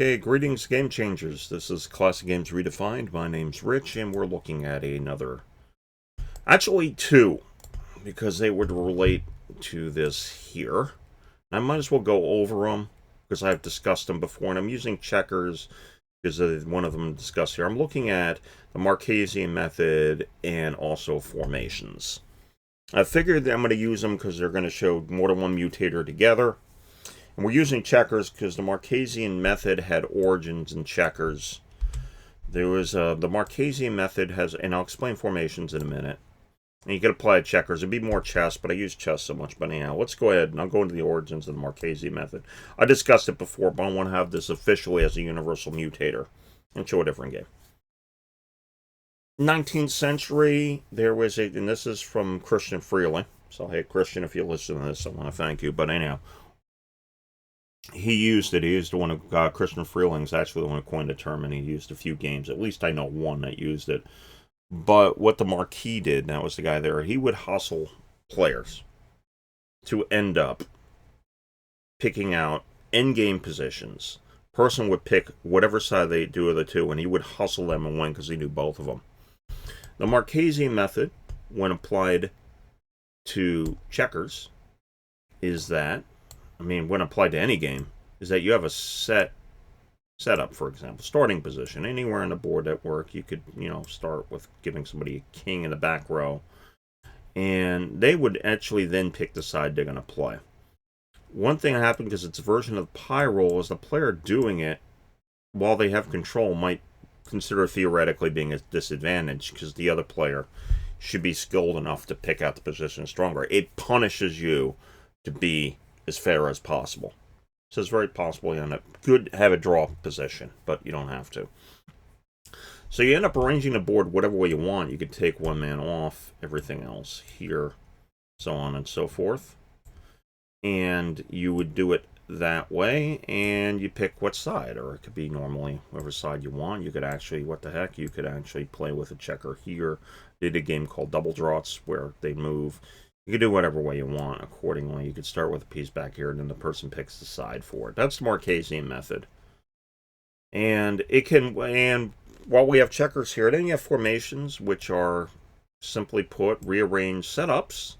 Okay, greetings game changers. This is Classic Games Redefined. My name's Rich and we're looking at actually two, because they would relate to this here. I might as well go over them because I've discussed them before, and I'm using checkers because one of them discussed here. I'm looking at the Marquisian Method and also formations. I figured that I'm going to use them because they're going to show more than one mutator together. And we're using checkers because the Marquisian Method had origins in checkers. There was the Marquisian Method has, and I'll explain formations in a minute. And you could apply checkers. It'd be more chess, but I use chess so much. But anyhow, let's go ahead and I'll go into the origins of the Marquisian Method. I discussed it before, but I want to have this officially as a universal mutator and show a different game. 19th century, there was a, and this is from Christian Freeling. So hey, Christian, if you listen to this, I want to thank you. But anyhow, he used it. He used the one of Christian Freeling's actually the one who coined the term, and he used a few games. At least I know one that used it. But what the Marquis did, that was the guy there, he would hustle players to end up picking out endgame positions. Person would pick whatever side they do of the two, and he would hustle them and win because he knew both of them. The Marquisian Method, when applied to checkers, is that, when applied to any game, is that you have a setup, for example, starting position. Anywhere on the board at work, you could, start with giving somebody a king in the back row. And they would actually then pick the side they're going to play. One thing that happened, because it's a version of the pie roll, is the player doing it while they have control might consider theoretically being a disadvantage, because the other player should be skilled enough to pick out the position stronger. It punishes you to be as fair as possible. So it's very possible you could have a draw position, but you don't have to. So you end up arranging the board whatever way you want. You could take one man off, everything else here, so on and so forth. And you would do it that way, and you pick what side, or it could be normally whatever side you want. You could actually, you could actually play with a checker here. They did a game called Double Draughts where they move. You can do whatever way you want accordingly. You could start with a piece back here, and then the person picks the side for it. That's the Marquisian Method. And while we have checkers here, then you have formations, which are, simply put, rearranged setups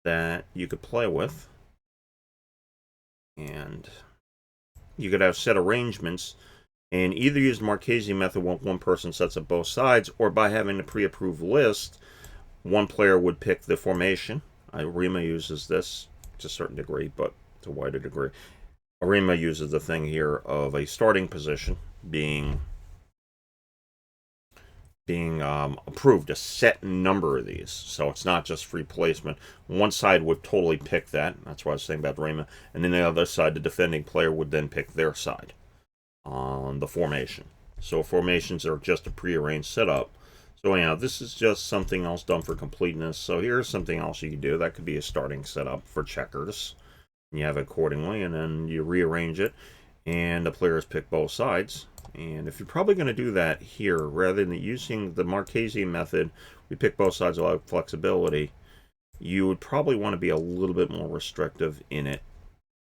that you could play with. And you could have set arrangements, and either use the Marquisian Method when one person sets up both sides, or by having a pre-approved list, one player would pick the formation. Arima uses this to a certain degree, but to a wider degree. Arima uses the thing here of a starting position being approved, a set number of these. So it's not just free placement. One side would totally pick that. That's what I was saying about Arima. And then the other side, the defending player would then pick their side on the formation. So formations are just a prearranged setup. So anyhow, this is just something else done for completeness. So here's something else you can do. That could be a starting setup for checkers. You have it accordingly, and then you rearrange it, and the players pick both sides. And if you're probably going to do that here, rather than using the Marquisian Method, we pick both sides without flexibility, you would probably want to be a little bit more restrictive in it.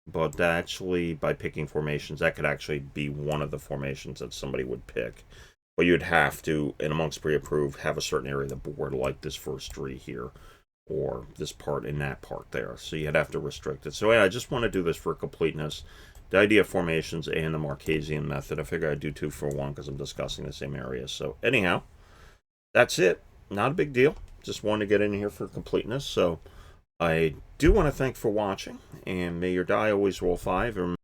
But actually, by picking formations, that could actually be one of the formations that somebody would pick. But you'd have to, and amongst pre-approved, have a certain area of the board, like this first tree here, or this part and that part there. So you'd have to restrict it. So yeah, I just want to do this for completeness. The idea of formations and the Marquisian Method. I figure I'd do 2 for 1 because I'm discussing the same area. So anyhow, that's it. Not a big deal. Just wanted to get in here for completeness. So I do want to thank for watching, and may your die always roll 5.